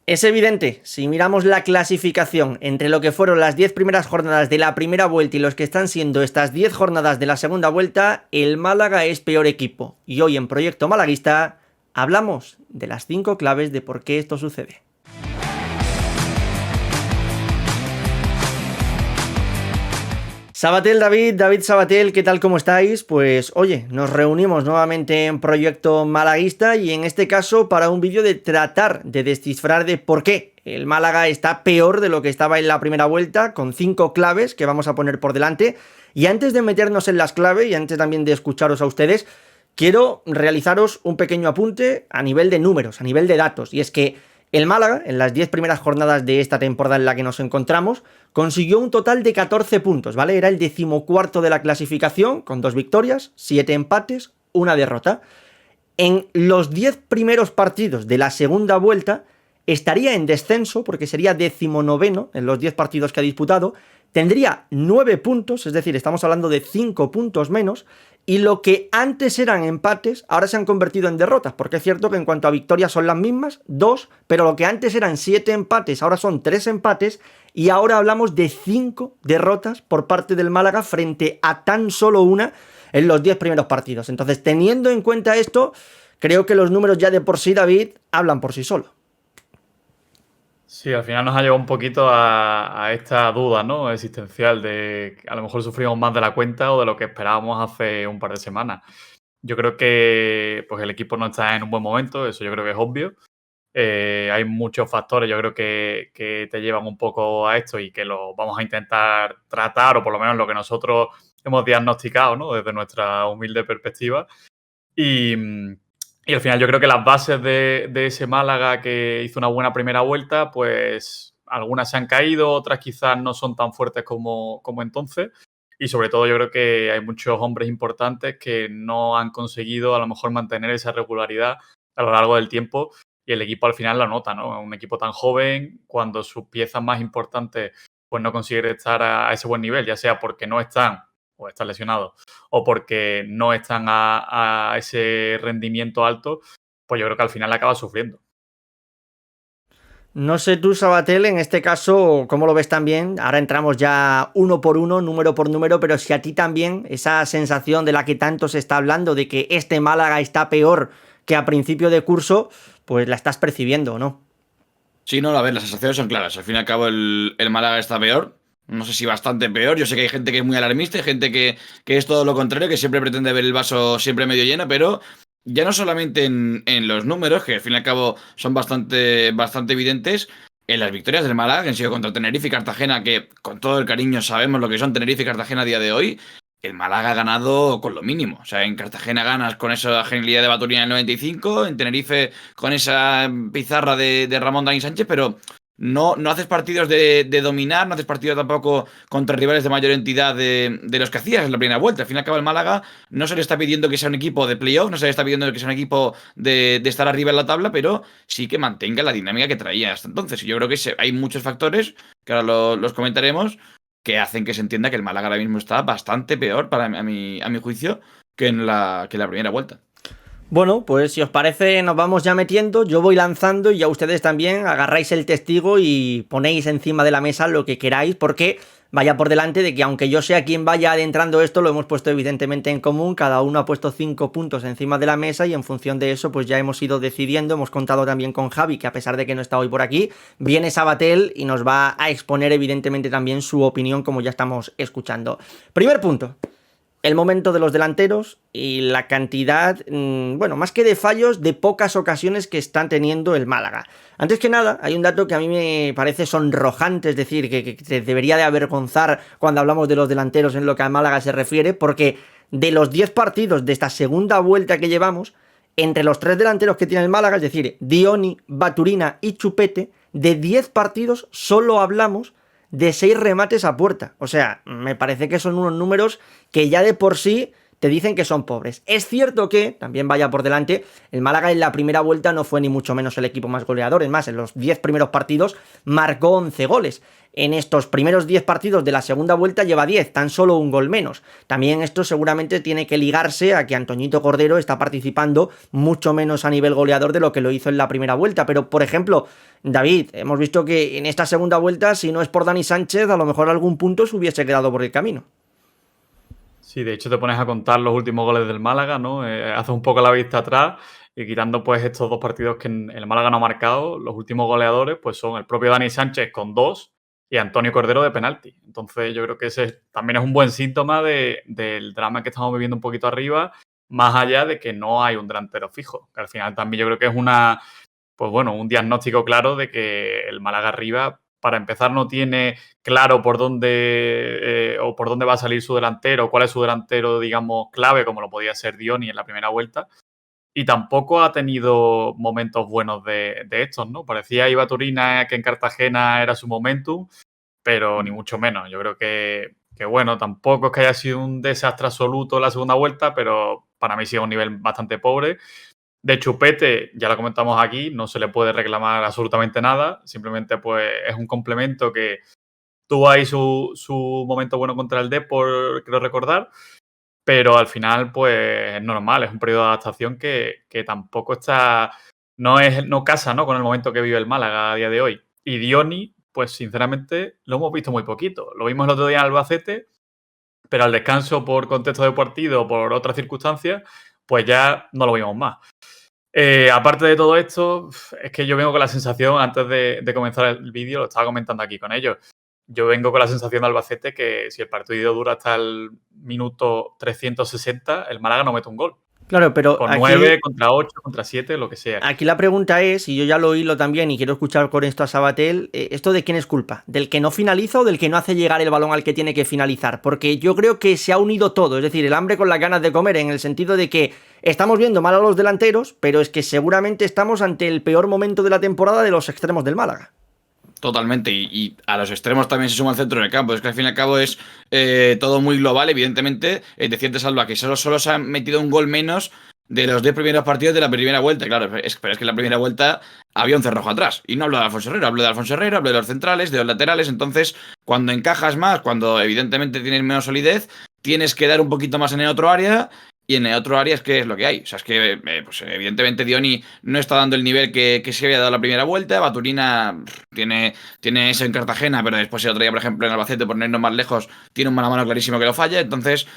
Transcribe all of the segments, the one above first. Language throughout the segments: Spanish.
Es evidente, si miramos la clasificación entre lo que fueron las 10 primeras jornadas de la primera vuelta y los que están siendo estas 10 jornadas de la segunda vuelta, el Málaga es peor equipo. Y hoy en Proyecto Malaguista hablamos de las 5 claves de por qué esto sucede. Sabatel, David Sabatel, ¿qué tal? ¿Cómo estáis? Pues oye, nos reunimos nuevamente en Proyecto Malaguista y en este caso para un vídeo de tratar de descifrar de por qué el Málaga está peor de lo que estaba en la primera vuelta, con 5 claves que vamos a poner por delante. Y antes de meternos en las claves y antes también de escucharos a ustedes, quiero realizaros un pequeño apunte a nivel de números, a nivel de datos, y es que el Málaga, en las 10 primeras jornadas de esta temporada en la que nos encontramos, consiguió un total de 14 puntos, ¿vale? Era el 14º de la clasificación, con 2 victorias, 7 empates, 1 derrota. En los 10 primeros partidos de la segunda vuelta, estaría en descenso, porque sería 19º en los 10 partidos que ha disputado, tendría 9 puntos, es decir, estamos hablando de 5 puntos menos, y lo que antes eran empates, ahora se han convertido en derrotas, porque es cierto que en cuanto a victorias son las mismas, 2, pero lo que antes eran 7 empates, ahora son 3 empates, y ahora hablamos de 5 derrotas por parte del Málaga frente a tan solo una en los 10 primeros partidos. Entonces, teniendo en cuenta esto, creo que los números ya de por sí, David, hablan por sí solos. Sí, al final nos ha llevado un poquito a esta duda, ¿no? Existencial de que a lo mejor sufrimos más de la cuenta o de lo que esperábamos hace un par de semanas. Yo creo que pues el equipo no está en un buen momento, eso yo creo que es obvio. Hay muchos factores, yo creo que te llevan un poco a esto y que lo vamos a intentar tratar, o por lo menos lo que nosotros hemos diagnosticado, ¿no? Desde nuestra humilde perspectiva. Y, y al final yo creo que las bases de ese Málaga que hizo una buena primera vuelta, pues algunas se han caído, otras quizás no son tan fuertes como entonces. Y sobre todo yo creo que hay muchos hombres importantes que no han conseguido a lo mejor mantener esa regularidad a lo largo del tiempo y el equipo al final lo nota, ¿no? Un equipo tan joven, cuando sus piezas más importantes pues no consiguen estar a ese buen nivel, ya sea porque no están o están lesionados o porque no están a ese rendimiento alto, pues yo creo que al final acaba sufriendo. No sé tú, Sabatel, en este caso, ¿cómo lo ves también? Ahora entramos ya uno por uno, número por número, pero si a ti también esa sensación de la que tanto se está hablando, de que este Málaga está peor que a principio de curso, pues la estás percibiendo, ¿o no? Sí, no, a ver, las sensaciones son claras. Al fin y al cabo, el Málaga está peor. No sé si bastante peor. Yo sé que hay gente que es muy alarmista, hay gente que es todo lo contrario, que siempre pretende ver el vaso siempre medio lleno, pero ya no solamente en los números, que al fin y al cabo son bastante evidentes, en las victorias del Málaga, que han sido contra Tenerife y Cartagena, que con todo el cariño sabemos lo que son Tenerife y Cartagena a día de hoy. El Málaga ha ganado con lo mínimo. O sea, en Cartagena ganas con esa genialidad de Baturina en el 95, en Tenerife con esa pizarra de Ramón Dani Sánchez, pero no haces partidos de dominar, no haces partidos tampoco contra rivales de mayor entidad de los que hacías en la primera vuelta. Al fin y al cabo, el Málaga no se le está pidiendo que sea un equipo de playoff, no se le está pidiendo que sea un equipo de estar arriba en la tabla, pero sí que mantenga la dinámica que traía hasta entonces. Y yo creo que hay muchos factores, que ahora los comentaremos, que hacen que se entienda que el Málaga ahora mismo está bastante peor, a mi juicio, que en la primera vuelta. Bueno, pues si os parece nos vamos ya metiendo, yo voy lanzando y ya ustedes también agarráis el testigo y ponéis encima de la mesa lo que queráis, porque vaya por delante de que aunque yo sea quien vaya adentrando esto, lo hemos puesto evidentemente en común, cada uno ha puesto 5 puntos encima de la mesa y en función de eso pues ya hemos ido decidiendo, hemos contado también con Javi, que a pesar de que no está hoy por aquí, viene Sabatel y nos va a exponer evidentemente también su opinión como ya estamos escuchando. Primer punto. El momento de los delanteros y la cantidad, bueno, más que de fallos, de pocas ocasiones que están teniendo el Málaga. Antes que nada, hay un dato que a mí me parece sonrojante, es decir, que te debería de avergonzar cuando hablamos de los delanteros en lo que a Málaga se refiere, porque de los 10 partidos de esta segunda vuelta que llevamos, entre los 3 delanteros que tiene el Málaga, es decir, Dioni, Baturina y Chupete, de 10 partidos solo hablamos de 6 remates a puerta. O sea, me parece que son unos números que ya de por sí te dicen que son pobres. Es cierto que, también vaya por delante, el Málaga en la primera vuelta no fue ni mucho menos el equipo más goleador. Es más, en los 10 primeros partidos marcó 11 goles. En estos primeros 10 partidos de la segunda vuelta lleva 10, tan solo un gol menos. También esto seguramente tiene que ligarse a que Antoñito Cordero está participando mucho menos a nivel goleador de lo que lo hizo en la primera vuelta. Pero, por ejemplo, David, hemos visto que en esta segunda vuelta, si no es por Dani Sánchez, a lo mejor algún punto se hubiese quedado por el camino. Sí, de hecho te pones a contar los últimos goles del Málaga, ¿no? Haces un poco la vista atrás y quitando pues estos 2 partidos que el Málaga no ha marcado, los últimos goleadores pues son el propio Dani Sánchez con 2 y Antonio Cordero de penalti. Entonces yo creo que ese también es un buen síntoma del drama que estamos viviendo un poquito arriba, más allá de que no hay un delantero fijo, que al final también yo creo que es pues bueno, un diagnóstico claro de que el Málaga arriba, para empezar, no tiene claro por dónde va a salir su delantero, cuál es su delantero, digamos, clave, como lo podía ser Dioni en la primera vuelta. Y tampoco ha tenido momentos buenos de estos, ¿no? Parecía Iba Turina que en Cartagena era su momentum, pero ni mucho menos. Yo creo que bueno, tampoco es que haya sido un desastre absoluto la segunda vuelta, pero para mí sí es un nivel bastante pobre. De Chupete, ya lo comentamos aquí, no se le puede reclamar absolutamente nada. Simplemente pues es un complemento que tuvo ahí su momento bueno contra el Depor, creo recordar. Pero al final, pues es normal, es un periodo de adaptación que tampoco no casa, ¿no? Con el momento que vive el Málaga a día de hoy. Y Dioni, pues sinceramente lo hemos visto muy poquito. Lo vimos el otro día en Albacete, pero al descanso por contexto de partido o por otras circunstancias, pues ya no lo vimos más. Aparte de todo esto, es que yo vengo con la sensación, antes de comenzar el vídeo, lo estaba comentando aquí con ellos, yo vengo con la sensación de Albacete que si el partido dura hasta el minuto 360, el Málaga no mete un gol. Claro, pero Con aquí, 9, contra 8, contra 7, lo que sea. aquí la pregunta es, y yo ya lo hilo también y quiero escuchar con esto a Sabatel, ¿esto de quién es culpa? ¿Del que no finaliza o del que no hace llegar el balón al que tiene que finalizar? Porque yo creo que se ha unido todo, es decir, el hambre con las ganas de comer, en el sentido de que estamos viendo mal a los delanteros, pero es que seguramente estamos ante el peor momento de la temporada de los extremos del Málaga. Totalmente, y a los extremos también se suma el centro del campo. Es que al fin y al cabo es todo muy global, evidentemente. Decirte, Salva, que solo se ha metido un gol menos de los 10 primeros partidos de la primera vuelta. Claro, pero es que en la primera vuelta había un cerrojo atrás. Y no hablo de Alfonso Herrero, hablo de los centrales, de los laterales. Entonces, cuando encajas más, cuando evidentemente tienes menos solidez, tienes que dar un poquito más en el otro área. Y en el otro área es que es lo que hay. O sea, es que pues evidentemente Dioni no está dando el nivel que se había dado la primera vuelta. Baturina tiene eso en Cartagena, pero después el otro día, por ejemplo, en Albacete, por no irnos más lejos, tiene un mano a mano clarísimo que lo falla. Entonces,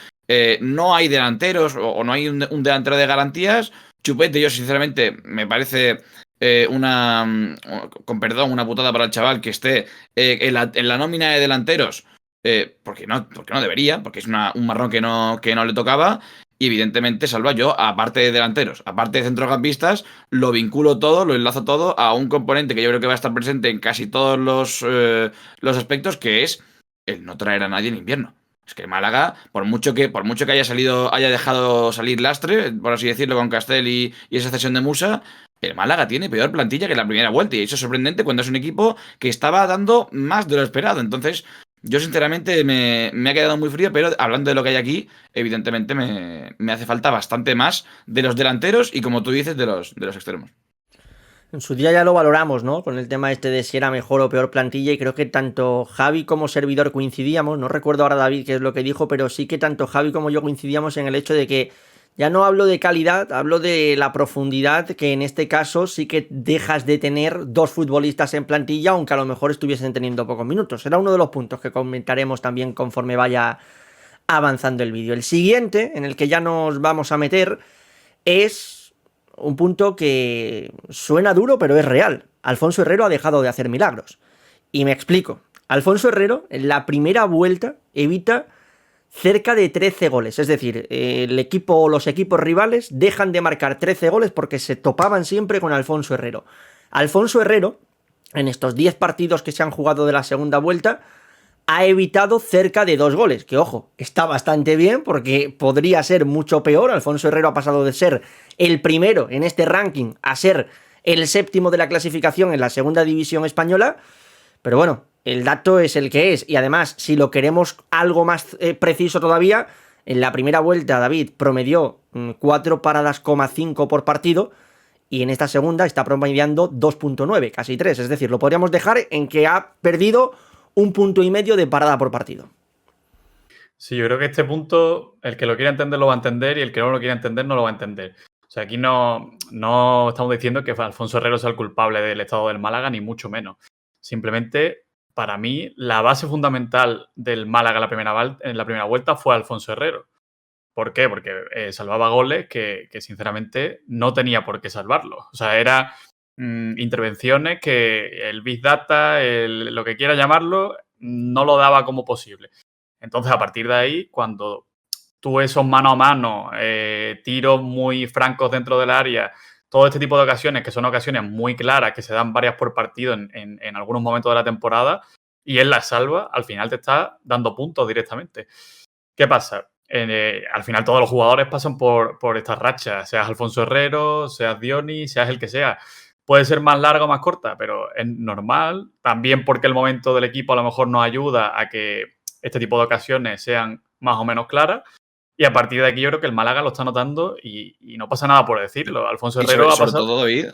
no hay delanteros o no hay un delantero de garantías. Chupete, yo sinceramente me parece con perdón, una putada para el chaval que esté en la nómina de delanteros. Porque no debería, porque es un marrón que no le tocaba. Y evidentemente, Salva, yo, aparte de delanteros, aparte de centrocampistas, lo vinculo todo, lo enlazo todo a un componente que yo creo que va a estar presente en casi todos los aspectos, que es el no traer a nadie en invierno. Es que Málaga, por mucho que haya dejado salir lastre, por así decirlo, con Castel y esa cesión de Musa, el Málaga tiene peor plantilla que la primera vuelta. Y eso es sorprendente cuando es un equipo que estaba dando más de lo esperado. Entonces, yo sinceramente me ha quedado muy frío, pero hablando de lo que hay aquí, evidentemente me hace falta bastante más de los delanteros y, como tú dices, de los extremos. En su día ya lo valoramos, ¿no? Con el tema este de si era mejor o peor plantilla, y creo que tanto Javi como servidor coincidíamos, no recuerdo ahora David qué es lo que dijo, pero sí que tanto Javi como yo coincidíamos en el hecho de que ya no hablo de calidad, hablo de la profundidad, que en este caso sí que dejas de tener 2 futbolistas en plantilla, aunque a lo mejor estuviesen teniendo pocos minutos. Será uno de los puntos que comentaremos también conforme vaya avanzando el vídeo. El siguiente, en el que ya nos vamos a meter, es un punto que suena duro, pero es real. Alfonso Herrero ha dejado de hacer milagros. Y me explico. Alfonso Herrero, en la primera vuelta, evita cerca de 13 goles, es decir, los equipos rivales dejan de marcar 13 goles porque se topaban siempre con Alfonso Herrero. Alfonso Herrero, en estos 10 partidos que se han jugado de la segunda vuelta, ha evitado cerca de 2 goles, que ojo, está bastante bien porque podría ser mucho peor. Alfonso Herrero ha pasado de ser el primero en este ranking a ser el 7º de la clasificación en la segunda división española, pero bueno, el dato es el que es, y además, si lo queremos algo más preciso todavía, En la primera vuelta, David promedió 4,5 paradas por partido y en esta segunda está promediando 2,9, casi 3. Es decir, lo podríamos dejar en que ha perdido 1,5 puntos de parada por partido. Sí, yo creo que este punto, el que lo quiera entender lo va a entender y el que no lo quiera entender no lo va a entender. O sea, aquí no estamos diciendo que Alfonso Herrero sea el culpable del estado del Málaga, ni mucho menos. Simplemente, para mí, la base fundamental del Málaga en la primera vuelta fue Alfonso Herrero. ¿Por qué? Porque salvaba goles que sinceramente no tenía por qué salvarlos. O sea, eran intervenciones que el Big Data, lo que quiera llamarlo, no lo daba como posible. Entonces, a partir de ahí, cuando tú esos mano a mano, tiros muy francos dentro del área, todo este tipo de ocasiones, que son ocasiones muy claras, que se dan varias por partido en algunos momentos de la temporada, y él las salva, al final te está dando puntos directamente. ¿Qué pasa? Al final todos los jugadores pasan por estas rachas, seas Alfonso Herrero, seas Diony, seas el que sea. Puede ser más larga o más corta, pero es normal. También porque el momento del equipo a lo mejor nos ayuda a que este tipo de ocasiones sean más o menos claras. Y a partir de aquí yo creo que el Málaga lo está notando y no pasa nada por decirlo. Alfonso Herrero ha sobre pasado... todo, David.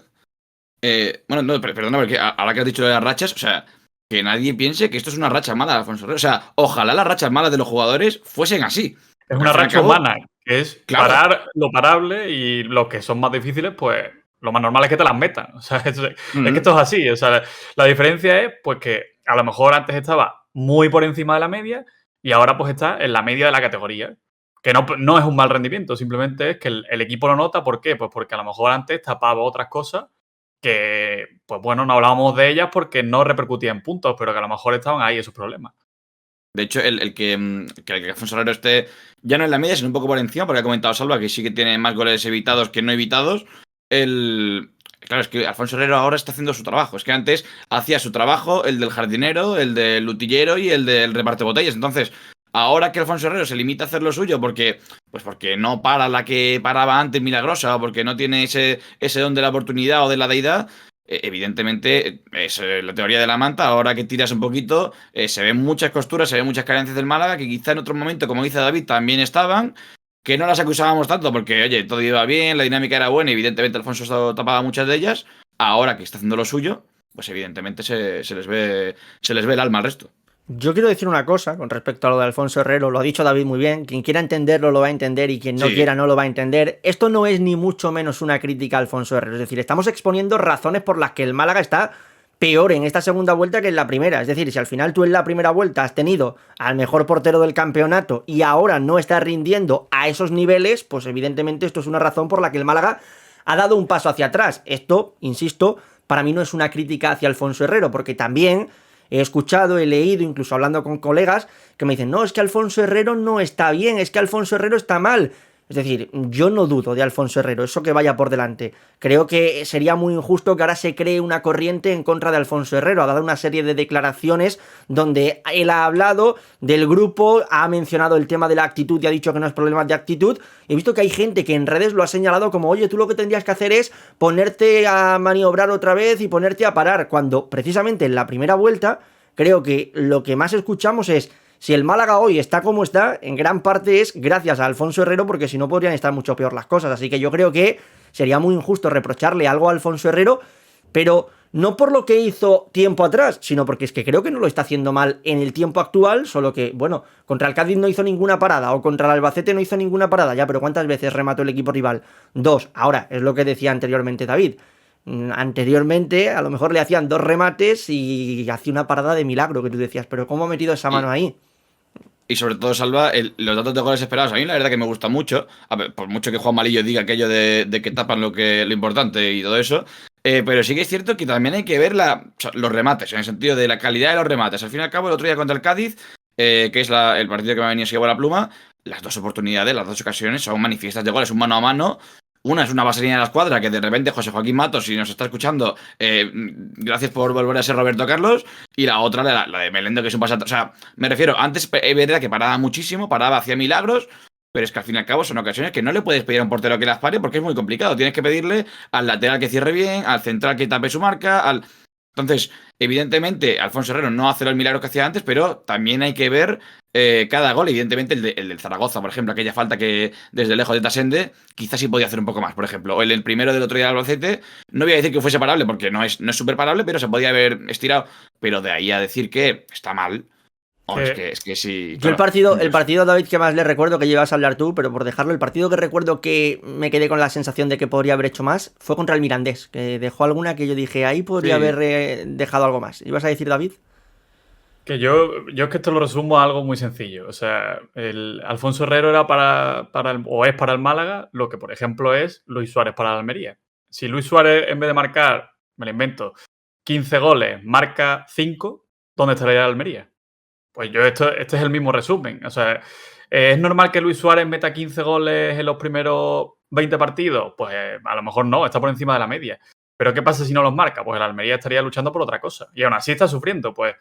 Bueno, no, perdona, porque ahora que has dicho de las rachas, o sea, que nadie piense que esto es una racha mala de Alfonso Herrero. O sea, ojalá las rachas malas de los jugadores fuesen así. Es una racha humana, que es parar lo parable y los que son más difíciles, pues lo más normal es que te las metan. O sea, es que esto es así. O sea, la diferencia es pues que a lo mejor antes estaba muy por encima de la media y ahora pues está en la media de la categoría. Que no es un mal rendimiento, simplemente es que el equipo lo nota. ¿Por qué? Pues porque a lo mejor antes tapaba otras cosas que, pues bueno, no hablábamos de ellas porque no repercutían en puntos, pero que a lo mejor estaban ahí esos problemas. De hecho, el que Alfonso Herrero esté ya no en la media, sino un poco por encima, porque ha comentado Salva que sí que tiene más goles evitados que no evitados. Claro, es que Alfonso Herrero ahora está haciendo su trabajo. Es que antes hacía su trabajo, el del jardinero, el del utillero y el del reparte botellas. Entonces, ahora que Alfonso Herrero se limita a hacer lo suyo porque no para la que paraba antes milagrosa o porque no tiene ese don de la oportunidad o de la deidad, evidentemente es la teoría de la manta. Ahora que tiras un poquito, se ven muchas costuras, se ven muchas carencias del Málaga que quizá en otro momento, como dice David, también estaban, que no las acusábamos tanto porque, oye, todo iba bien, la dinámica era buena y evidentemente Alfonso tapaba muchas de ellas. Ahora que está haciendo lo suyo, pues evidentemente se les ve el alma al resto. Yo quiero decir una cosa con respecto a lo de Alfonso Herrero, lo ha dicho David muy bien, quien quiera entenderlo lo va a entender y quien no quiera no lo va a entender. Esto no es ni mucho menos una crítica a Alfonso Herrero, es decir, estamos exponiendo razones por las que el Málaga está peor en esta segunda vuelta que en la primera. Es decir, si al final tú en la primera vuelta has tenido al mejor portero del campeonato y ahora no estás rindiendo a esos niveles, pues evidentemente esto es una razón por la que el Málaga ha dado un paso hacia atrás. Esto, insisto, para mí no es una crítica hacia Alfonso Herrero, porque también he escuchado, he leído, incluso hablando con colegas, que me dicen, no, es que Alfonso Herrero no está bien, es que Alfonso Herrero está mal. Es decir, yo no dudo de Alfonso Herrero, eso que vaya por delante. Creo que sería muy injusto que ahora se cree una corriente en contra de Alfonso Herrero. Ha dado una serie de declaraciones donde él ha hablado del grupo, ha mencionado el tema de la actitud y ha dicho que no es problema de actitud. He visto que hay gente que en redes lo ha señalado como, oye, tú lo que tendrías que hacer es ponerte a maniobrar otra vez y ponerte a parar, cuando precisamente en la primera vuelta creo que lo que más escuchamos es: si el Málaga hoy está como está, en gran parte es gracias a Alfonso Herrero, porque si no podrían estar mucho peor las cosas. Así que yo creo que sería muy injusto reprocharle algo a Alfonso Herrero, pero no por lo que hizo tiempo atrás, sino porque es que creo que no lo está haciendo mal en el tiempo actual, solo que, bueno, contra el Cádiz no hizo ninguna parada, o contra el Albacete no hizo ninguna parada, ya, pero ¿cuántas veces remató el equipo rival? 2. Ahora, es lo que decía anteriormente David. Anteriormente a lo mejor le hacían 2 remates y hacía una parada de milagro, que tú decías, pero ¿cómo ha metido esa mano ahí? Y sobre todo, Salva, los datos de goles esperados. A mí la verdad que me gusta mucho. A ver, por mucho que Juan Malillo diga aquello de que tapan lo importante y todo eso. Pero sí que es cierto que también hay que ver los remates, en el sentido de la calidad de los remates. Al fin y al cabo, el otro día contra el Cádiz, que es el partido que me ha venido a llevar la pluma, las 2 oportunidades, las 2 ocasiones son manifiestas de goles, un mano a mano. Una es una vaselina de la escuadra que de repente José Joaquín Matos, si nos está escuchando, gracias por volver a ser Roberto Carlos. Y la otra, la de Melendo, que es un pasante. O sea, me refiero, antes es verdad que paraba muchísimo, hacía milagros, pero es que al fin y al cabo son ocasiones que no le puedes pedir a un portero que las pare porque es muy complicado. Tienes que pedirle al lateral que cierre bien, al central que tape su marca, Entonces, evidentemente, Alfonso Herrero no hace los milagros que hacía antes, pero también hay que ver cada gol. Evidentemente, el del Zaragoza, por ejemplo, aquella falta que desde lejos de Tasende, quizás sí podía hacer un poco más, por ejemplo. O el primero del otro día del Albacete, no voy a decir que fuese parable, porque no es súper parable, pero se podía haber estirado. Pero de ahí a decir que está mal. Oh, es que sí. Yo claro. el partido, David, que más le recuerdo, que llevas a hablar tú, pero por dejarlo, el partido que recuerdo que me quedé con la sensación de que podría haber hecho más fue contra el Mirandés, que dejó alguna que yo dije, ahí podría Sí. haber dejado algo más. ¿Ibas a decir, David? Que yo es que esto lo resumo a algo muy sencillo. O sea, el Alfonso Herrero era o es para el Málaga lo que, por ejemplo, es Luis Suárez para la Almería. Si Luis Suárez, en vez de marcar, me lo invento, 15 goles, marca 5, ¿dónde estaría la Almería? Pues este es el mismo resumen. O sea, ¿es normal que Luis Suárez meta 15 goles en los primeros 20 partidos? Pues a lo mejor no, está por encima de la media. Pero ¿qué pasa si no los marca? Pues el Almería estaría luchando por otra cosa. Y aún así está sufriendo. Pues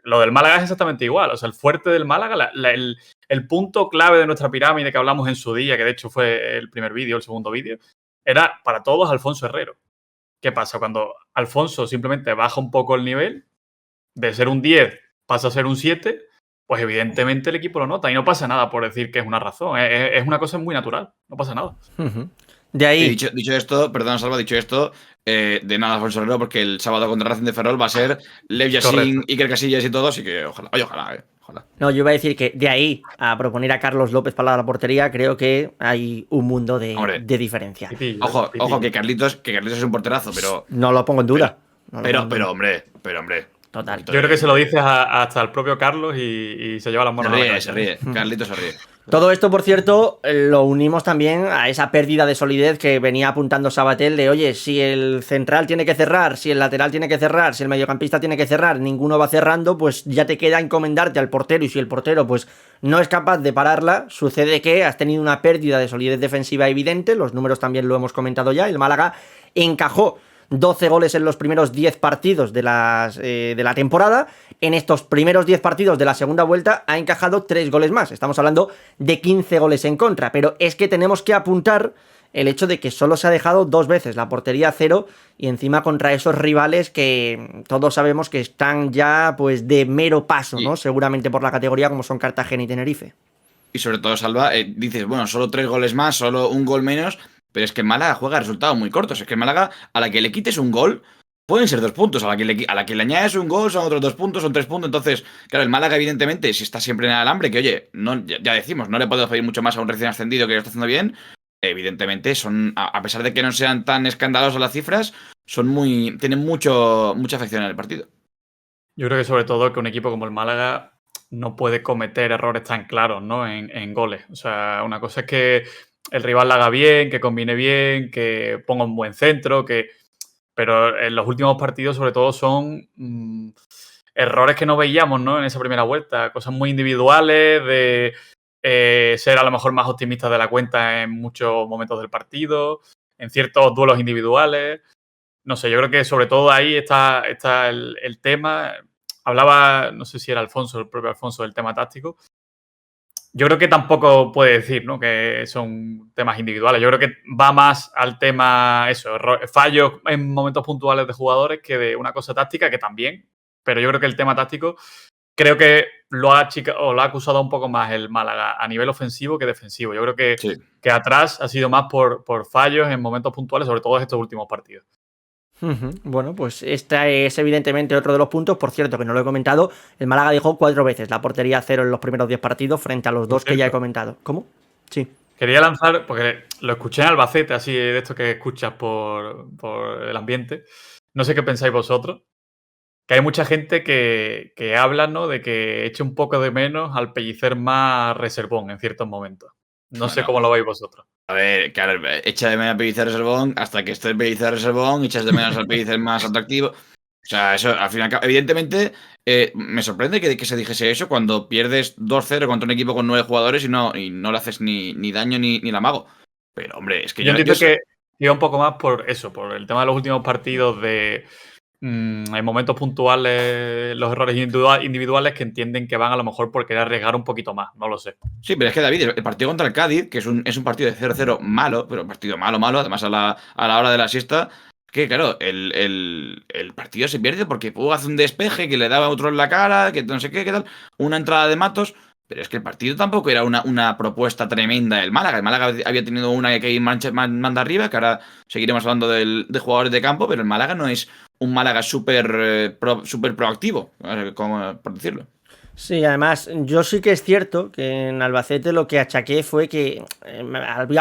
lo del Málaga es exactamente igual. O sea, el fuerte del Málaga, el punto clave de nuestra pirámide que hablamos en su día, que de hecho fue el primer vídeo, el segundo vídeo, era para todos Alfonso Herrero. ¿Qué pasa? Cuando Alfonso simplemente baja un poco el nivel, de ser un 10 pasa a ser un 7, pues evidentemente el equipo lo nota. Y no pasa nada por decir que es una razón. Es una cosa muy natural. No pasa nada. De Y ahí. dicho esto, perdón, Salva, dicho esto, de nada, Alfonso Herrero, porque el sábado contra Racing de Ferrol va a ser Lev Yassin, Iker Casillas y todo, así que ojalá. Oye, ojalá. No, yo iba a decir que de ahí a proponer a Carlos López para la portería, creo que hay un mundo Hombre, de diferencia. Ojo, que Carlitos es un porterazo, pero. No lo pongo en duda. Pero, hombre. Total. Yo creo que se lo dices hasta el propio Carlos y se lleva las manos a la cabeza. Se ríe. Carlitos se ríe. Todo esto, por cierto, lo unimos también a esa pérdida de solidez que venía apuntando Sabatel de, oye, si el central tiene que cerrar, si el lateral tiene que cerrar, si el mediocampista tiene que cerrar, ninguno va cerrando, pues ya te queda encomendarte al portero, y si el portero pues no es capaz de pararla, sucede que has tenido una pérdida de solidez defensiva evidente, los números también lo hemos comentado ya, el Málaga encajó 12 goles en los primeros 10 partidos de la temporada. En estos primeros 10 partidos de la segunda vuelta ha encajado 3 goles más. Estamos hablando de 15 goles en contra. Pero es que tenemos que apuntar el hecho de que solo se ha dejado 2 veces la portería a cero, y encima contra esos rivales que todos sabemos que están ya pues de mero paso, ¿no? Seguramente por la categoría, como son Cartagena y Tenerife. Y sobre todo, Salva, dices, bueno, solo 3 goles más, solo un gol menos. Pero es que Málaga juega resultados muy cortos. Es que Málaga, a la que le quites un gol, pueden ser 2 puntos. A la que le añades un gol, son otros 2 puntos, son 3 puntos. Entonces, claro, el Málaga, evidentemente, si está siempre en el alambre, que oye, no, ya decimos, no le podemos pedir mucho más a un recién ascendido que lo está haciendo bien. Evidentemente, son, a pesar de que no sean tan escandalosas las cifras, tienen mucha afección en el partido. Yo creo que sobre todo que un equipo como el Málaga no puede cometer errores tan claros, ¿no? En goles. O sea, una cosa es que el rival la haga bien, que combine bien, que ponga un buen centro, pero en los últimos partidos sobre todo son errores que no veíamos, ¿no? En esa primera vuelta, cosas muy individuales, de ser a lo mejor más optimistas de la cuenta en muchos momentos del partido, en ciertos duelos individuales. No sé, yo creo que sobre todo ahí está el tema. Hablaba, no sé si era Alfonso, el propio Alfonso, del tema táctico. Yo creo que tampoco puede decir, ¿no?, que son temas individuales. Yo creo que va más al tema, fallos en momentos puntuales de jugadores que de una cosa táctica, que también. Pero yo creo que el tema táctico, creo que lo ha acusado un poco más el Málaga a nivel ofensivo que defensivo. Yo creo que, Sí. que atrás ha sido más por fallos en momentos puntuales, sobre todo estos últimos partidos. Bueno, pues este es evidentemente otro de los puntos. Por cierto, que no lo he comentado, el Málaga dejó 4 veces la portería a cero en los primeros 10 partidos frente a los 2 que ya he comentado. ¿Cómo? Sí. Quería lanzar, porque lo escuché en Albacete, así de esto que escuchas por el ambiente. No sé qué pensáis vosotros. Que hay mucha gente que habla, ¿no?, de que eche un poco de menos al Pellicer más reservón en ciertos momentos. No sé cómo lo veis vosotros. A ver, claro, echa de menos a Pellicer reservón hasta que esté el Pellicer reservón, echas de menos al Pellicer más atractivo. O sea, eso al final, evidentemente, me sorprende que se dijese eso cuando pierdes 2-0 contra un equipo con 9 jugadores y no le haces ni daño ni la mago. Pero, hombre, es que yo entiendo que iba un poco más por eso, por el tema de los últimos partidos de en momentos puntuales, los errores individuales que entienden que van a lo mejor por querer arriesgar un poquito más, no lo sé. Sí, pero es que David, el partido contra el Cádiz, que es un partido de 0-0 malo, pero un partido malo, además a la hora de la siesta, que claro, el partido se pierde porque Puga hace un despeje que le daba otro en la cara, que no sé qué tal, una entrada de Matos, Pero es que el partido tampoco era una propuesta tremenda del Málaga. El Málaga había tenido una que manda arriba, que ahora seguiremos hablando de jugadores de campo, pero el Málaga no es un Málaga súper proactivo, por decirlo. Sí, además, yo sí que es cierto que en Albacete lo que achaqué fue que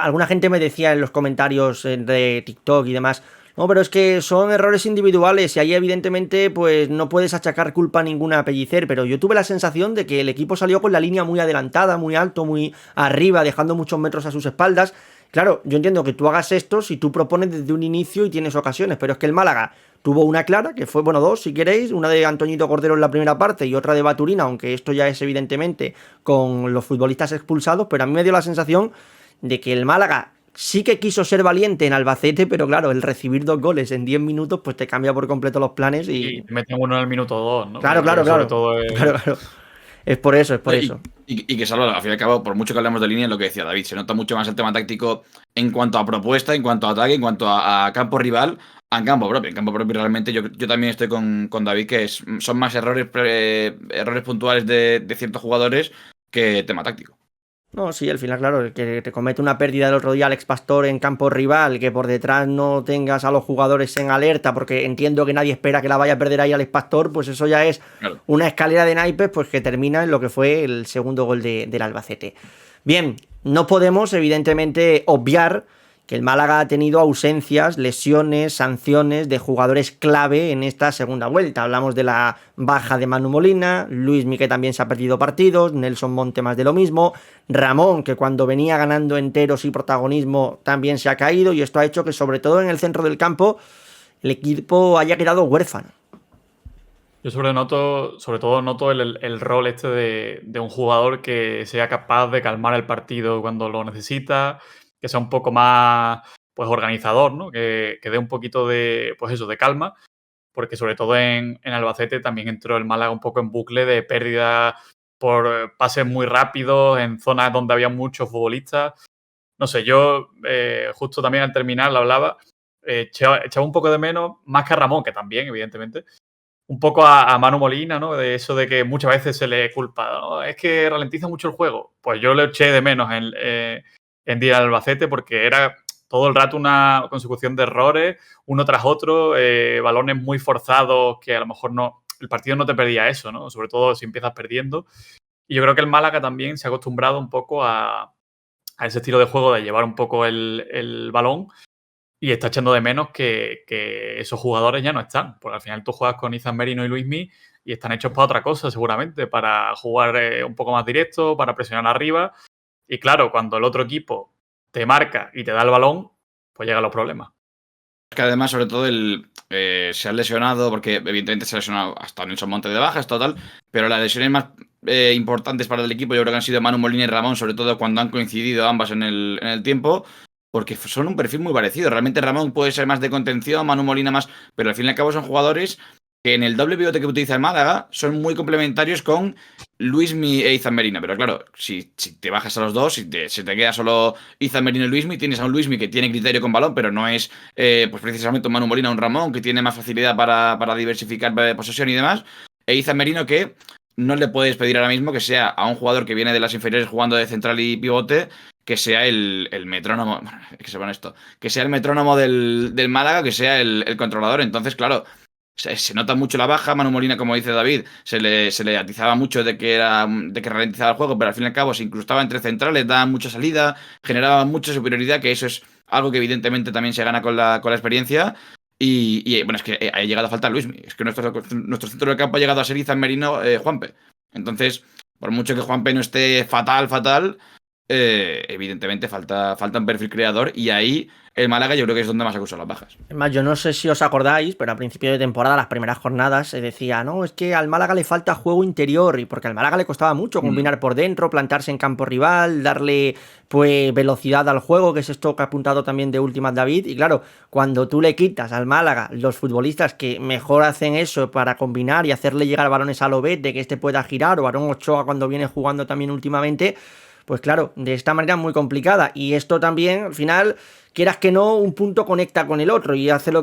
alguna gente me decía en los comentarios de TikTok y demás, no, pero es que son errores individuales y ahí evidentemente pues no puedes achacar culpa ninguna a Pellicer, pero yo tuve la sensación de que el equipo salió con la línea muy adelantada, muy alto, muy arriba, dejando muchos metros a sus espaldas. Claro, yo entiendo que tú hagas esto si tú propones desde un inicio y tienes ocasiones, pero es que el Málaga tuvo una clara, que fue, bueno, dos si queréis, una de Antoñito Cordero en la primera parte y otra de Baturina, aunque esto ya es evidentemente con los futbolistas expulsados, pero a mí me dio la sensación de que el Málaga sí que quiso ser valiente en Albacete, pero claro, el recibir 2 goles en 10 minutos pues te cambia por completo los planes Y y... te meten uno en el minuto 2, ¿no? Claro, Yo creo claro, que sobre claro. todo es... Claro, claro. Es por eso, es por eso. Y que Salva, al fin y al cabo, por mucho que hablemos de línea, es lo que decía David, se nota mucho más el tema táctico en cuanto a propuesta, en cuanto a ataque, en cuanto a campo rival, a campo propio. En campo propio realmente yo también estoy con David, que son más errores puntuales de ciertos jugadores que tema táctico. No, sí, al final, claro, el que te comete una pérdida el otro día Alex Pastor en campo rival, que por detrás no tengas a los jugadores en alerta, porque entiendo que nadie espera que la vaya a perder ahí Alex Pastor, pues eso ya es Claro. una escalera de naipes pues que termina en lo que fue el segundo gol del Albacete. Bien, no podemos evidentemente obviar que el Málaga ha tenido ausencias, lesiones, sanciones de jugadores clave en esta segunda vuelta. Hablamos de la baja de Manu Molina, Luismi que también se ha perdido partidos, Nelson Monte más de lo mismo, Ramón que cuando venía ganando enteros y protagonismo también se ha caído y esto ha hecho que sobre todo en el centro del campo el equipo haya quedado huérfano. Yo sobre todo noto el rol este de un jugador que sea capaz de calmar el partido cuando lo necesita, que sea un poco más pues organizador, ¿no? Que dé un poquito de, pues eso, de calma, porque sobre todo en Albacete también entró el Málaga un poco en bucle de pérdida por pases muy rápidos en zonas donde había muchos futbolistas. No sé, yo justo también al terminar lo hablaba, echaba un poco de menos, más que a Ramón, que también, evidentemente, un poco a Manu Molina, ¿no? De eso de que muchas veces se le culpa, ¿no? Es que ralentiza mucho el juego. Pues yo le eché de menos en Día del Albacete porque era todo el rato una consecución de errores, uno tras otro, balones muy forzados que a lo mejor no... El partido no te perdía eso, ¿no? Sobre todo si empiezas perdiendo. Y yo creo que el Málaga también se ha acostumbrado un poco a ese estilo de juego de llevar un poco el balón y está echando de menos que esos jugadores ya no están. Porque al final tú juegas con Izan Merino y Luismi y están hechos para otra cosa, seguramente. Para jugar un poco más directo, para presionar arriba. Y claro, cuando el otro equipo te marca y te da el balón, pues llegan los problemas. Que además, sobre todo, se ha lesionado, porque evidentemente se ha lesionado hasta Nelson Monte de bajas, total, pero las lesiones más importantes para el equipo yo creo que han sido Manu Molina y Ramón, sobre todo cuando han coincidido ambas en el tiempo, porque son un perfil muy parecido. Realmente Ramón puede ser más de contención, Manu Molina más, pero al fin y al cabo son jugadores que en el doble pivote que utiliza el Málaga son muy complementarios con Luismi e Izan Merino. Pero claro, si te bajas a los dos, si te queda solo Izan Merino y Luismi, tienes a un Luismi que tiene criterio con balón, pero no es pues precisamente un Manu Molina o un Ramón, que tiene más facilidad para diversificar posesión y demás. E Izan Merino que no le puedes pedir ahora mismo que sea a un jugador que viene de las inferiores jugando de central y pivote, que sea el metrónomo, que se pone esto, que sea el metrónomo del Málaga, que sea el controlador. Entonces, claro, se nota mucho la baja. Manu Molina, como dice David, se le atizaba mucho de que ralentizaba el juego, pero al fin y al cabo se incrustaba entre centrales, daba mucha salida, generaba mucha superioridad, que eso es algo que evidentemente también se gana con la experiencia. Y bueno, es que ha llegado a faltar Luismi. Es que nuestro centro del campo ha llegado a ser Izan Merino, Juanpe. Entonces, por mucho que Juanpe no esté fatal, evidentemente falta un perfil creador, y ahí el Málaga yo creo que es donde más acusa las bajas. Es más, yo no sé si os acordáis, pero a principio de temporada, las primeras jornadas, se decía, no, es que al Málaga le falta juego interior, y porque al Málaga le costaba mucho combinar por dentro, plantarse en campo rival, darle pues velocidad al juego, que es esto que ha apuntado también de últimas David, y claro, cuando tú le quitas al Málaga los futbolistas que mejor hacen eso para combinar y hacerle llegar balones a Lobete, que este pueda girar, o Aarón Ochoa cuando viene jugando también últimamente, Pues claro, de esta manera muy complicada. Y esto también, al final, quieras que no, un punto conecta con el otro y hace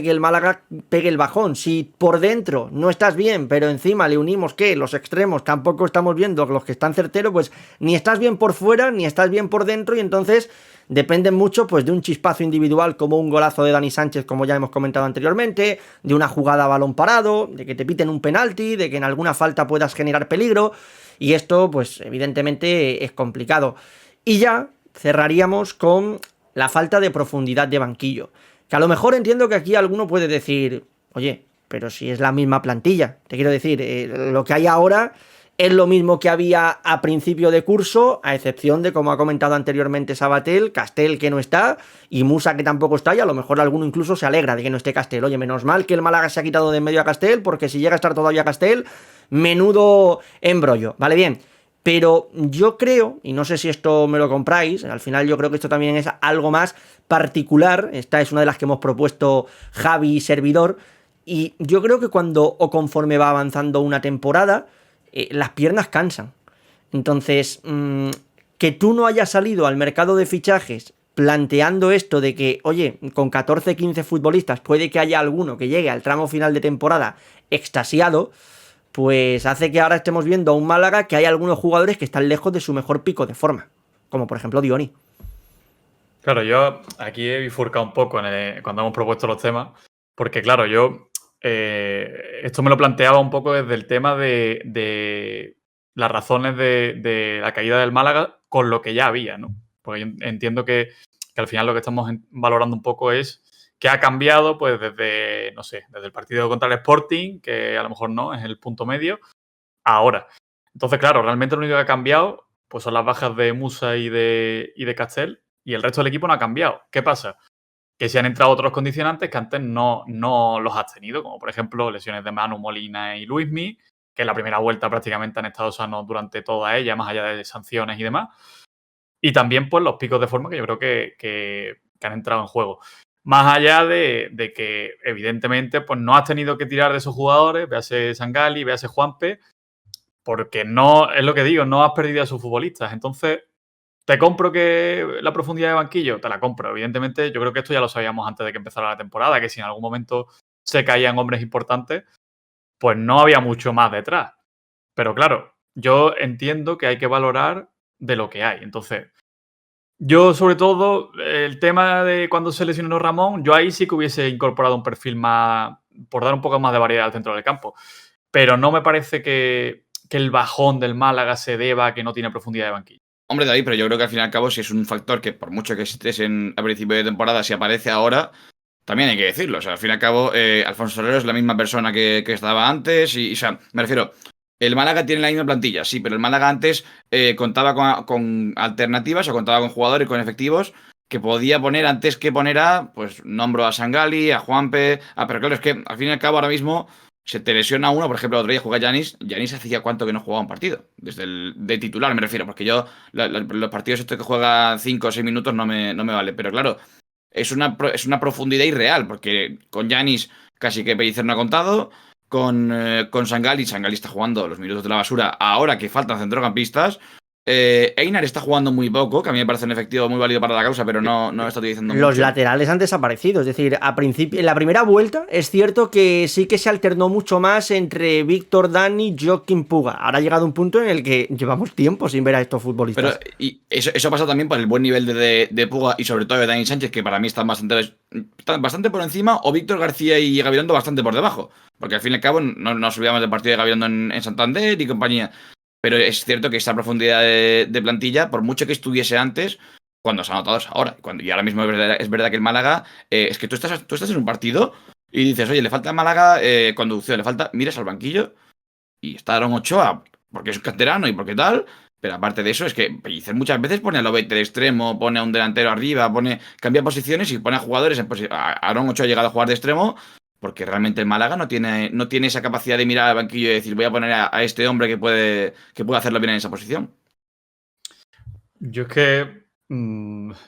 que el Málaga pegue el bajón. Si por dentro no estás bien, pero encima le unimos que los extremos tampoco estamos viendo los que están certeros, pues ni estás bien por fuera, ni estás bien por dentro, y entonces dependen mucho pues de un chispazo individual como un golazo de Dani Sánchez, como ya hemos comentado anteriormente, de una jugada a balón parado, de que te piten un penalti, de que en alguna falta puedas generar peligro, y esto pues evidentemente es complicado. Y ya cerraríamos con la falta de profundidad de banquillo, que a lo mejor entiendo que aquí alguno puede decir, oye, pero si es la misma plantilla, te quiero decir, lo que hay ahora es lo mismo que había a principio de curso, a excepción de, como ha comentado anteriormente Sabatel, Castel que no está, y Musa que tampoco está, y a lo mejor alguno incluso se alegra de que no esté Castel. Oye, menos mal que el Málaga se ha quitado de en medio a Castel, porque si llega a estar todavía Castel, menudo embrollo, ¿vale? Bien. Pero yo creo, y no sé si esto me lo compráis, al final yo creo que esto también es algo más particular, esta es una de las que hemos propuesto Javi y servidor, y yo creo que cuando o conforme va avanzando una temporada, las piernas cansan. Entonces, que tú no hayas salido al mercado de fichajes planteando esto de que, oye, con 14, 15 futbolistas puede que haya alguno que llegue al tramo final de temporada extasiado, pues hace que ahora estemos viendo a un Málaga que hay algunos jugadores que están lejos de su mejor pico de forma, como por ejemplo Dioni. Claro, yo aquí he bifurcado un poco cuando hemos propuesto los temas, porque claro, yo esto me lo planteaba un poco desde el tema de las razones de la caída del Málaga con lo que ya había, ¿no? Porque yo entiendo que al final lo que estamos valorando un poco es qué ha cambiado, pues desde, no sé, desde el partido contra el Sporting, que a lo mejor no es el punto medio, ahora. Entonces, claro, realmente lo único que ha cambiado pues son las bajas de Musa y de Castel, y el resto del equipo no ha cambiado. ¿Qué pasa? Que se han entrado otros condicionantes que antes no los has tenido, como por ejemplo lesiones de Manu, Molina y Luismi, que en la primera vuelta prácticamente han estado sanos durante toda ella, más allá de sanciones y demás. Y también pues los picos de forma que yo creo que han entrado en juego. Más allá de que evidentemente pues no has tenido que tirar de esos jugadores, véase Sangali, véase Juanpe, porque no, es lo que digo, no has perdido a sus futbolistas. Entonces, ¿te compro que la profundidad de banquillo? Te la compro. Evidentemente, yo creo que esto ya lo sabíamos antes de que empezara la temporada, que si en algún momento se caían hombres importantes, pues no había mucho más detrás. Pero claro, yo entiendo que hay que valorar de lo que hay. Entonces, yo sobre todo, el tema de cuando se lesionó Ramón, yo ahí sí que hubiese incorporado un perfil más, por dar un poco más de variedad al centro del campo. Pero no me parece que el bajón del Málaga se deba a que no tiene profundidad de banquillo. Hombre, David, pero yo creo que al fin y al cabo, si es un factor que por mucho que estés a principio de temporada, si aparece ahora, también hay que decirlo. O sea, al fin y al cabo, Alfonso Solero es la misma persona que estaba antes. O sea, me refiero, el Málaga tiene la misma plantilla, sí, pero el Málaga antes contaba con alternativas o contaba con jugadores, con efectivos que podía poner antes que poner pues nombro a Sangali, a Juanpe, pero claro, es que al fin y al cabo ahora mismo se te lesiona uno, por ejemplo, el otro día juega Yanis hacía cuánto que no jugaba un partido, desde de titular me refiero, porque yo los partidos estos que juega 5 o 6 minutos no me vale, pero claro, es una profundidad irreal, porque con Yanis casi que Pellicer no ha contado, con Sangali está jugando los minutos de la basura, ahora que faltan centrocampistas. Einar está jugando muy poco, que a mí me parece un efectivo muy válido para la causa, pero no está utilizando mucho. Los laterales han desaparecido, es decir, en la primera vuelta es cierto que sí que se alternó mucho más entre Víctor, Dani, Joaquín Puga. Ahora ha llegado un punto en el que llevamos tiempo sin ver a estos futbolistas. Pero y eso pasa también por el buen nivel de Puga y sobre todo de Dani Sánchez, que para mí están bastante por encima, o Víctor García y Gabilondo bastante por debajo. Porque al fin y al cabo no nos olvidamos del partido de Gabilondo en Santander y compañía. Pero es cierto que esta profundidad de plantilla, por mucho que estuviese antes, cuando se ha notado es ahora. Y ahora mismo es verdad que el Málaga, es que tú estás en un partido y dices, oye, le falta al Málaga conducción, le falta, miras al banquillo y está Aaron Ochoa, porque es un canterano y porque tal. Pero aparte de eso, es que Pellicer muchas veces pone a Lobete de extremo, pone a un delantero arriba, cambia posiciones y pone a jugadores en posición. Aaron Ochoa ha llegado a jugar de extremo, porque realmente el Málaga no tiene esa capacidad de mirar al banquillo y decir, voy a poner a este hombre que puede hacerlo bien en esa posición. Yo es que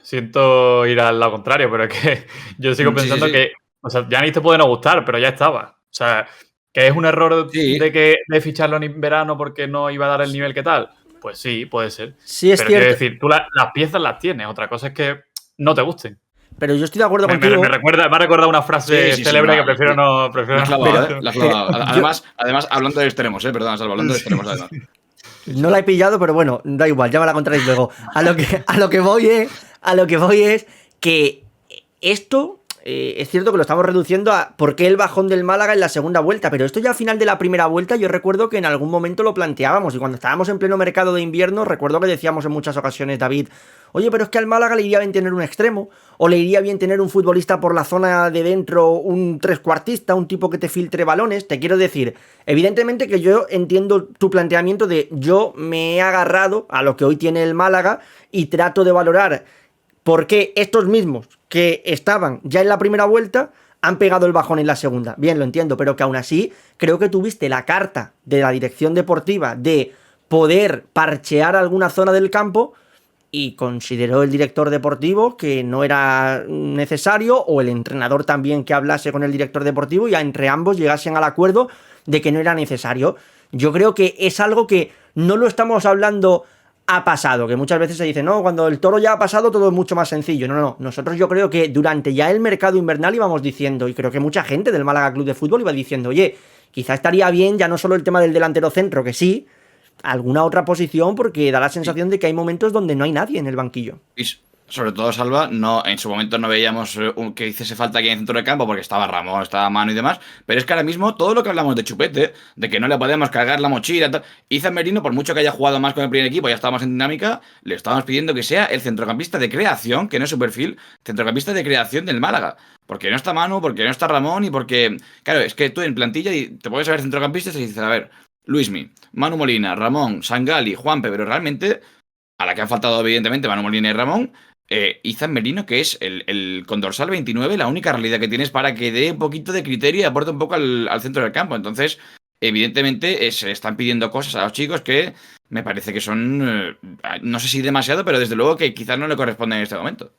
siento ir al lado contrario, pero es que yo sigo pensando que, o sea, Yanis te puede no gustar, pero ya estaba. O sea, que es un error de ficharlo en verano porque no iba a dar el nivel que tal. Pues sí, puede ser. Sí, es Pero quiero cierto. decir, tú las piezas las tienes, otra cosa es que no te gusten. Pero yo estoy de acuerdo Me contigo. ha recordado una frase Sí, célebre que no, prefiero no. la has clavado, ¿eh? La has Pero clavado. Además, hablando de extremos, perdón, Salvo, hablando de extremos, además. no la he pillado, pero bueno, da igual, ya me la contaréis luego. A lo que voy es que esto es cierto que lo estamos reduciendo a por qué el bajón del Málaga en la segunda vuelta, pero esto ya al final de la primera vuelta yo recuerdo que en algún momento lo planteábamos y cuando estábamos en pleno mercado de invierno recuerdo que decíamos en muchas ocasiones, David, oye, pero es que al Málaga le iría bien tener un extremo o le iría bien tener un futbolista por la zona de dentro, un trescuartista, un tipo que te filtre balones. Te quiero decir, evidentemente que yo entiendo tu planteamiento de yo me he agarrado a lo que hoy tiene el Málaga y trato de valorar por qué estos mismos que estaban ya en la primera vuelta han pegado el bajón en la segunda. Bien, lo entiendo, pero que aún así creo que tuviste la carta de la dirección deportiva de poder parchear alguna zona del campo y consideró el director deportivo que no era necesario, o el entrenador también que hablase con el director deportivo y entre ambos llegasen al acuerdo de que no era necesario. Yo creo que es algo que no lo estamos hablando ha pasado, que muchas veces se dice, no, cuando el toro ya ha pasado todo es mucho más sencillo. No, no, nosotros yo creo que durante ya el mercado invernal íbamos diciendo, y creo que mucha gente del Málaga Club de Fútbol iba diciendo, oye, quizá estaría bien ya no solo el tema del delantero centro, que sí, alguna otra posición, porque da la sensación de que hay momentos donde no hay nadie en el banquillo. Y sobre todo, Salva, no, en su momento no veíamos que hiciese falta aquí en el centro del campo porque estaba Ramón, estaba Manu y demás, pero es que ahora mismo todo lo que hablamos de Chupete, de que no le podemos cargar la mochila, tal, Izan Merino, por mucho que haya jugado más con el primer equipo, ya estábamos en dinámica, le estábamos pidiendo que sea el centrocampista de creación, que no es su perfil, centrocampista de creación del Málaga. Porque no está Manu, porque no está Ramón y porque, claro, es que tú en plantilla y te puedes ver centrocampistas y dices, a ver, Luismi, Manu Molina, Ramón, Sangali, Juanpe, pero realmente, a la que han faltado evidentemente Manu Molina y Ramón, Izan Merino, que es el con dorsal 29, la única realidad que tienes para que dé un poquito de criterio y aporte un poco al centro del campo. Entonces, evidentemente, se están pidiendo cosas a los chicos que me parece que son, no sé si demasiado, pero desde luego que quizás no le corresponden en este momento.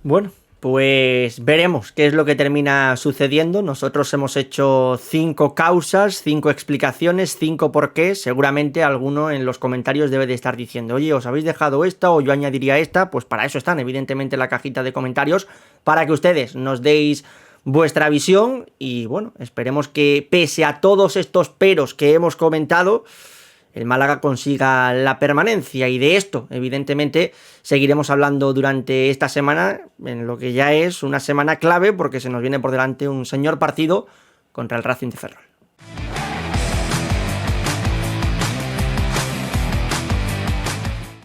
Bueno, pues veremos qué es lo que termina sucediendo. Nosotros hemos hecho 5 causas, 5 explicaciones, 5 porqués. Seguramente alguno en los comentarios debe de estar diciendo, oye, os habéis dejado esta o yo añadiría esta. Pues para eso están, evidentemente, en la cajita de comentarios, para que ustedes nos deis vuestra visión y bueno, esperemos que pese a todos estos peros que hemos comentado, el Málaga consiga la permanencia, y de esto evidentemente seguiremos hablando durante esta semana, en lo que ya es una semana clave porque se nos viene por delante un señor partido contra el Racing de Ferrol.